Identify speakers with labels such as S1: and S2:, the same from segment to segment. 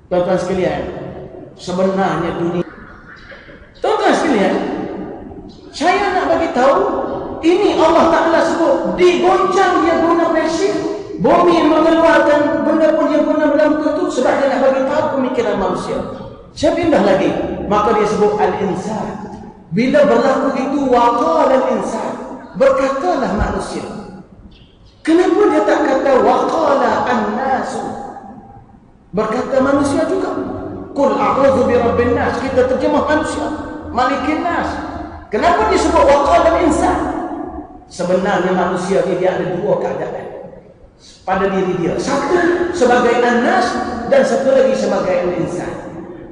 S1: Tuan-tuan sekalian, sebenarnya dunia, tuan-tuan sekalian, saya nak bagi tahu, ini Allah Ta'ala sebut digoncang dia guna pasif, bumi mengeluarkan benda pun dia guna dalam bentuk itu, sebab dia nak bagi tahu pemikiran manusia. Saya pindah lagi, maka dia sebut al-insan. Bila berlaku itu waqala al-insan, berkatalah manusia. Kenapa dia tak kata waqala an-nasu? Berkata manusia juga. Qul a'udzu birabbin nas, kita terjemah manusia, malikin nas. Kenapa disebut waqala al-insan? Sebenarnya manusia dia ada dua keadaan pada diri dia. Satu sebagai an-nas dan satu lagi sebagai al-insan.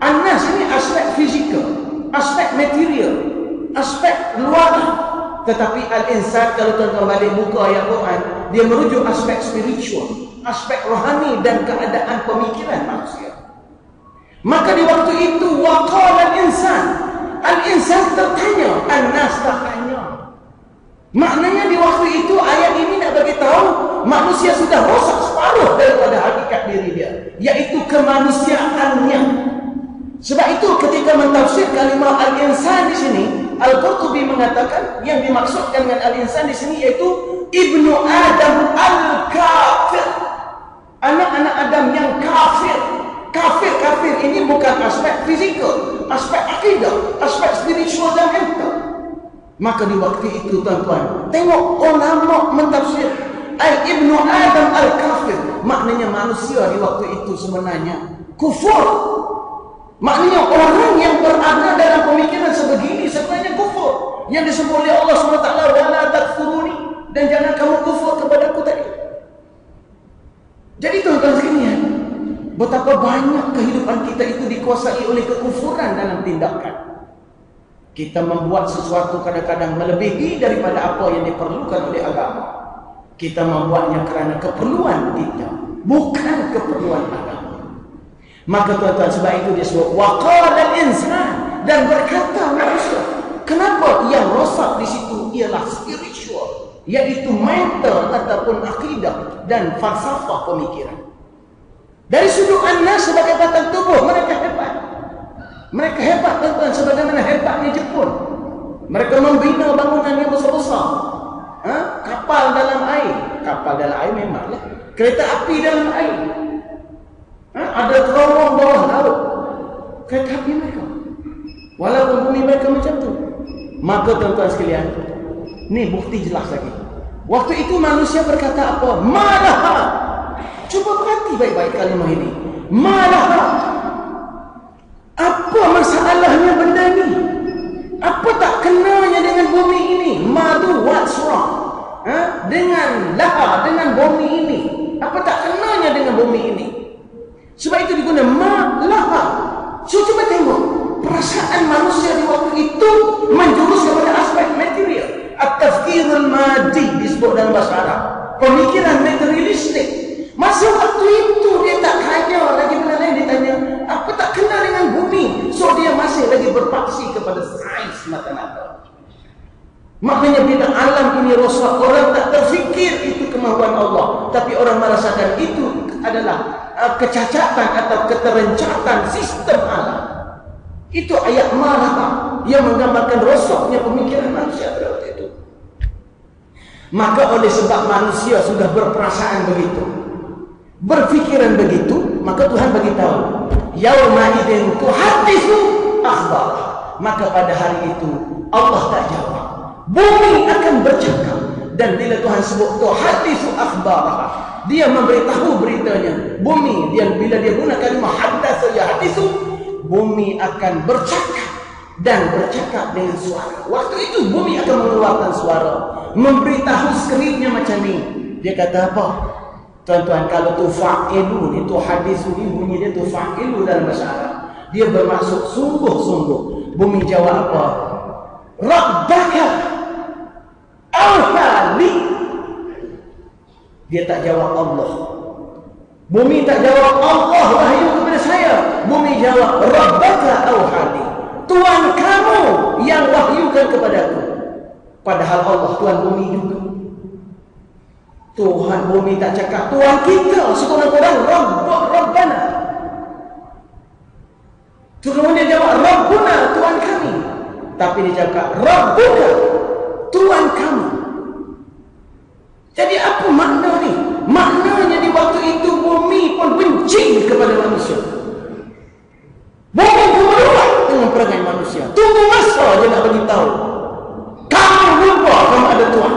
S1: An-nas ini aspek fizikal, aspek material, aspek luar. Tetapi al-insan, kalau tuan-tuan balik buka ayat Quran, dia merujuk aspek spiritual, aspek rohani dan keadaan pemikiran manusia. Maka di waktu itu waqala al-insan, al-insan tertanya, an-nas tak tanya. Maknanya di waktu itu ayat ini nak bagi tahu manusia sudah rosak separuh daripada hakikat diri dia, yaitu kemanusiaannya. Sebab itu ketika mentafsir kalimah al-insan di sini, Al-Qurtubi mengatakan yang dimaksudkan dengan al-insan di sini yaitu ibnu Adam al-kafir. Anak-anak Adam yang kafir. Kafir ini bukan aspek fizikal, aspek akidah, aspek spiritual dan mental. Maka di waktu itu tuan-tuan, tengok ulama mentafsir ibnu Adam al-kafir, maknanya manusia di waktu itu sebenarnya kufur. Maknanya orang yang berada dalam pemikiran sebegini sebenarnya kufur. Yang disebut oleh Allah SWT, wala takfuruni, dan jangan kamu kufur kepada aku tadi. Jadi tuan-tuan sekalian, betapa banyak kehidupan kita itu dikuasai oleh kekufuran dalam tindakan. Kita membuat sesuatu kadang-kadang melebihi daripada apa yang diperlukan oleh agama. Kita membuatnya kerana keperluan kita, bukan keperluan agama. Maka tuan-tuan, sebab itu dia sebut waqala al-insan, dan berkata manusia. Kenapa yang rosak di situ ialah spiritual, yaitu mental ataupun akidah dan falsafah pemikiran. Dari sudut an-nas sebagai batang tubuh, mereka hebat. Mereka hebat tuan-tuan, sebagaimana hebatnya Jepun. Mereka membina bangunan yang besar-besar. Kapal dalam air. Kapal dalam air memanglah. Kereta api dalam air. Ada terowong bawah laut. Kereta api mereka. Walaupun bumi mereka macam tu. Maka tuan-tuan sekalian, ni bukti jelas lagi. Waktu itu manusia berkata apa? Malaha. Cuba perhati baik-baik kalimah ini. Malaha. Apa masalahnya benda ni? Apa tak kenanya dengan bumi ini? Madu, what's wrong? Dengan laha, dengan bumi ini. Apa tak kenanya dengan bumi ini? Sebab itu diguna malaha. So cuba tengok perasaan manusia di waktu itu menjurus kepada aspek material. At-tafkirul madi disebut dalam bahasa Arab. Pemikiran materialistik. Masa waktu itu dia tak tanya lagi benda lain, dia tanya apa tak kena dengan bumi. So dia masih lagi berpaksi kepada sains mata-mata. Maknanya bila alam ini rosak, orang tak terfikir itu kemahuan Allah, tapi orang merasakan itu adalah kecacatan atau keterencatan sistem alam. Itu ayat marah yang menggambarkan rosaknya pemikiran manusia pada waktu itu. Maka oleh sebab manusia sudah berperasaan begitu, berfikiran begitu, maka Tuhan bagi tahu, yauma idzin tuhadditsu akhbar. Maka pada hari itu Allah tak jawab, bumi akan bercakap. Dan bila Tuhan sebut tuhadditsu akhbaraha, dia memberitahu beritanya. Bumi, bila dia guna kalimah haddatsa yahditsu, bumi akan bercakap dan bercakap dengan suara. Waktu itu bumi akan mengeluarkan suara, memberitahu skripnya macam ni. Dia kata apa? Tuan-tuan, kalau tufa'ilu ni, tuhaditsu ni bunyi dia tufa'ilu dalam bahasa Arab. Dia bermaksud sungguh-sungguh. Bumi jawab apa? Rabbaka awhali. Dia tak jawab Allah. Bumi tak jawab Allah wahyu kepada saya. Bumi jawab Rabbaka awhali. Tuhan kamu yang wahyukan kepadaku. Padahal Allah Tuhan bumi juga. Tuhan bumi tak cakap Tuhan kita, sekurang-kurang Rabbana. Kemudian dia jawab, Rabbuna, Tuhan kami. Tapi dia cakap, Rabbuka, Tuhan kamu. Jadi apa makna ni? Maknanya di waktu itu bumi pun benci kepada manusia. Bumi pun berubah dengan perangai manusia. Tunggu masa dia nak beritahu. Kamu lupa kamu ada Tuhan.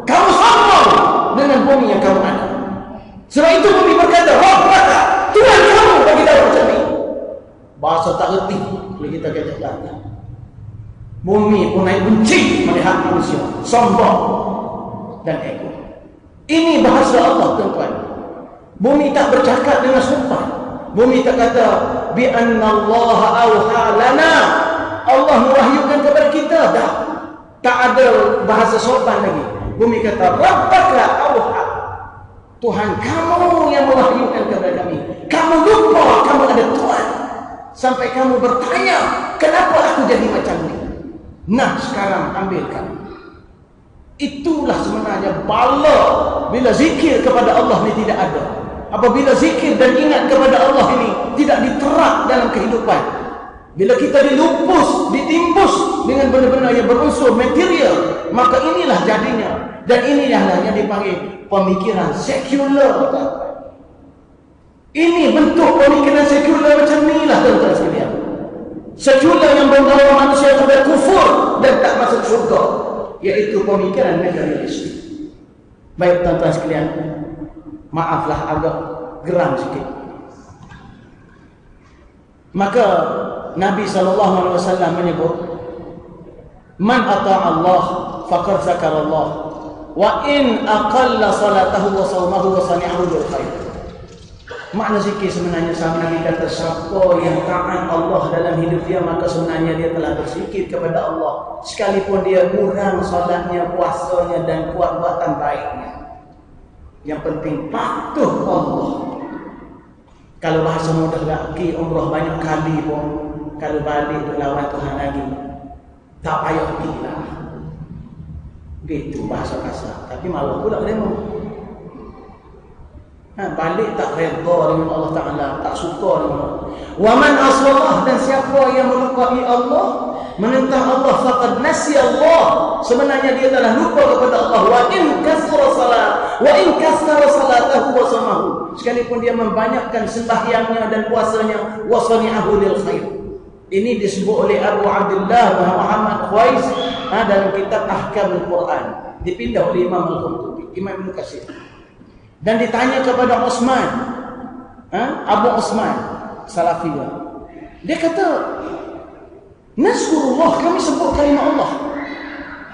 S1: Kamu sombong dengan bumi yang kamu ada. Sebab itu bumi berkata, Rabbaka, Tuhan kamu bagi tahu macam ni. Bahasa tak reti kalau kita katakan. Bumi pun naik benci melihat manusia sombong dan ego. Ini bahasa Allah, tuan-tuan. Bumi tak bercakap dengan sumpah. Bumi tak kata bi anna Allah auha lana. Allah mewahyukan kepada kita. Dah. Tak ada bahasa sopan lagi. Bumi kata Rabbaka auha. Tuhan kamu yang mewahyukan kepada kami. Kamu lupa kamu ada Tuhan. Sampai kamu bertanya, kenapa aku jadi macam ni? Nah, sekarang ambilkan. Itulah sebenarnya bala bila zikir kepada Allah ni tidak ada. Apabila zikir dan ingat kepada Allah ini tidak diterap dalam kehidupan. Bila kita dilupus, ditimbus dengan benda-benda yang berunsur material, maka inilah jadinya. Dan inilah yang dipanggil pemikiran sekular. Ini bentuk pemikiran sekular macam inilah, tuan-tuan sekalian. Sekular yang membawa manusia kepada kufur dan tak masuk syurga, iaitu pemikiran materialistik. Baik tuan-tuan sekalian, maaflah agak geram sikit. Maka Nabi SAW menyebut, Man ata'a Allah faqad zakara Allah, wa in aqalla salatahu wa sawmahu wa sani'ahu bil khair. Makna zikir sebenarnya sama Nabi kata, siapa yang taat Allah dalam hidup dia, maka sebenarnya dia telah berzikir kepada Allah. Sekalipun dia kurang solatnya, puasanya dan perbuatan baiknya. Yang penting patuh Allah. Kalau bahasa mudah lagi, umrah banyak kali pun, kalau balik berlawan Tuhan lagi, tak payah pergilah. Begitu bahasa kasar. Tapi malah pula demo. Balik tak redha dengan Allah Ta'ala, tak suka dengan Allah. Wa man aswallah, dan siapa yang melupai Allah, menentang Allah, faqad nasiya Allah, sebenarnya dia telah lupa kepada Allah. Wa in kasara salat, wa in kasara salatahu wa samahu, sekalipun dia membanyakkan sembahyangnya dan puasanya, wa sani'ahu lil khair. Ini disebut oleh Abu Abdullah Muhammad Khuwais dalam kitab Ahkamul Quran, dipindah oleh Imam Al-Qurtubi, Imam Ibn Katsir. Dan ditanya kepada Utsman, Abu Utsman Salafiyah, dia kata, Nasrullah, kami sebut kalimah Allah,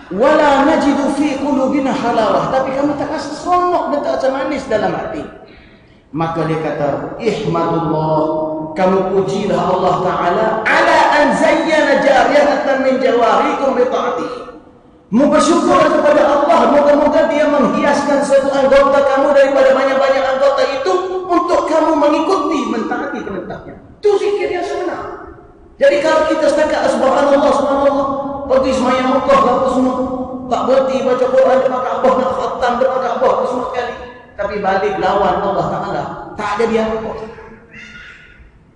S1: wala najidu fi qulubina halawah, tapi kami tak rasa seronok dan tak rasa manis dalam hati. Maka dia kata, ihmadullah, kamu pujilah Allah Ta'ala, ala an zayyana jariyatan min jawarikum bi ta'atihi. Bersyukur kepada Allah, moga-moga dia menghiaskan satu anggota kamu daripada banyak-banyak anggota itu untuk kamu mengikuti, mentaati perintahnya. Itu zikir yang sebenar. Jadi kalau kita setakat subhanallah, subhanallah, pergi semayang Mekah apa semua, tak berhenti baca Quran depan Kaabah, nak khatam depan Kaabah semua sekali, tapi balik lawan Allah Ta'ala, tak jadi apa-apa.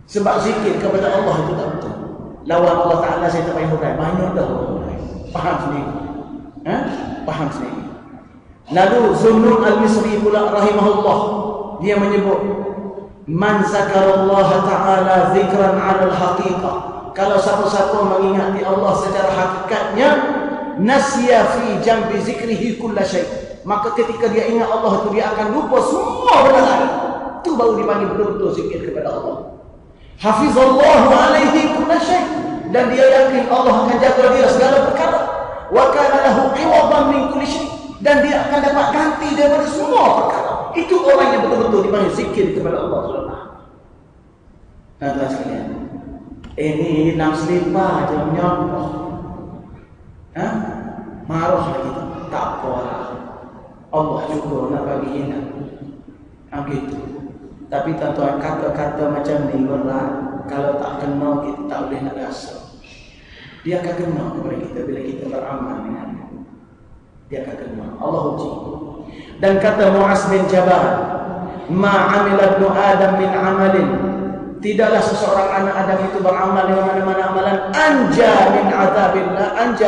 S1: Sebab zikir kepada Allah itu tak betul. Lawan Allah Ta'ala saya tak payah hurai, banyak dah hurai. Faham sendiri. Faham sendiri. Lalu Zunnun Al-Misri pula rahimahullah, dia menyebut, man zakarallaha ta'ala zikran 'ala al-haqiqah, kalau siapa-siapa mengingati Allah secara hakikatnya, nasya fi jambi zikrihi kulla syai', maka ketika dia ingat Allah itu dia akan lupa semua benda lain. Itu baru dipanggil betul-betul zikir kepada Allah. Hafizallahu alaihi kulla syai', dan dia yakin Allah akan jaga dia segala perkara. Wa kana lahu 'iwadan min kulli syai', dan dia akan dapat ganti daripada semua perkara. Itu orang yang betul-betul dipanggil zikir kepada Allah Subhanahu. Tuan-tuan sekalian, ini nak selipar je menyapa. Marah lagi tak apalah. Allah juga nak bagi hina. Begitu. Tapi tuan-tuan, kata-kata macam ni berat. Kalau tak kena, kita tak boleh nak rasa. Dia akan kena kepada kita bila kita beramal dengan dia. Dia akan kena. Allah uji. Dan kata Mu'az bin Jabal, ma 'amila ibnu Adam min 'amalin tidaklah seseorang anak Adam itu beramal dengan mana-mana amalan anja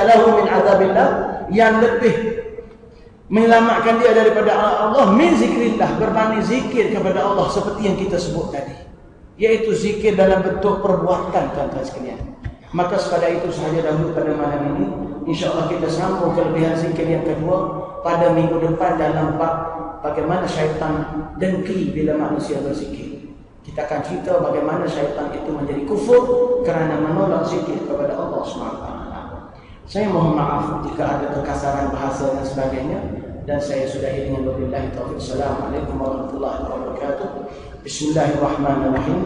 S1: lahu min adzabillah, yang lebih menyelamatkan dia daripada Allah min zikrillah, berbanding zikir kepada Allah seperti yang kita sebut tadi, yaitu zikir dalam bentuk perbuatan, tuan-tuan sekalian. Maka sekadar itu sahaja dahulu pada malam ini. InsyaAllah kita sambung kelebihan zikir yang kedua pada minggu depan dalam bab bagaimana syaitan dengki bila manusia berzikir. Kita akan cerita bagaimana syaitan itu menjadi kufur kerana menolak zikir kepada Allah SWT. Saya mohon maaf jika ada kekasaran bahasa dan sebagainya, dan saya sudahi dengan wabillahi taufiq. Assalamualaikum warahmatullahi wabarakatuh. Bismillahirrahmanirrahim.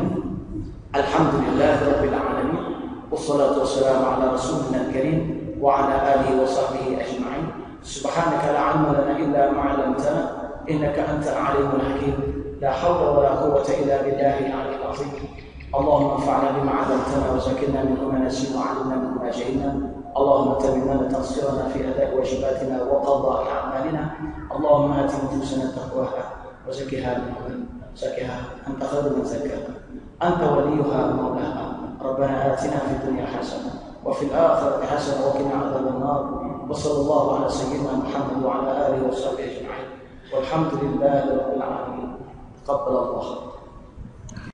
S1: Alhamdulillahirabbil alamin. Wassalatu wassalamu ala rasulina al-karim wa ala alihi wa sahbihi ajma'in. Subhanaka la 'ilma lana illa ma 'allamtana innaka antal 'alimul hakim. La hawla wa la quwwata illa billahi al-'aliyyil 'azim. Allahumma anfa'na bima 'allamtana wa zakkirna minhu ma nasina wa 'allimna minhu ma jahilna. اللهم تمنا تقصيرنا في أداء واجباتنا وقضاء أعمالنا. اللهم آت نفوسنا تقواها وزكها أنت خير من زكاها أنت وليها ومولاها. ربنا آتنا في الدنيا حسنة وفي الآخرة حسنة وقنا عذاب النار. وصلى الله على سيدنا محمد وعلى آله وصحبه أجمعين والحمد لله رب العالمين. تقبل الله.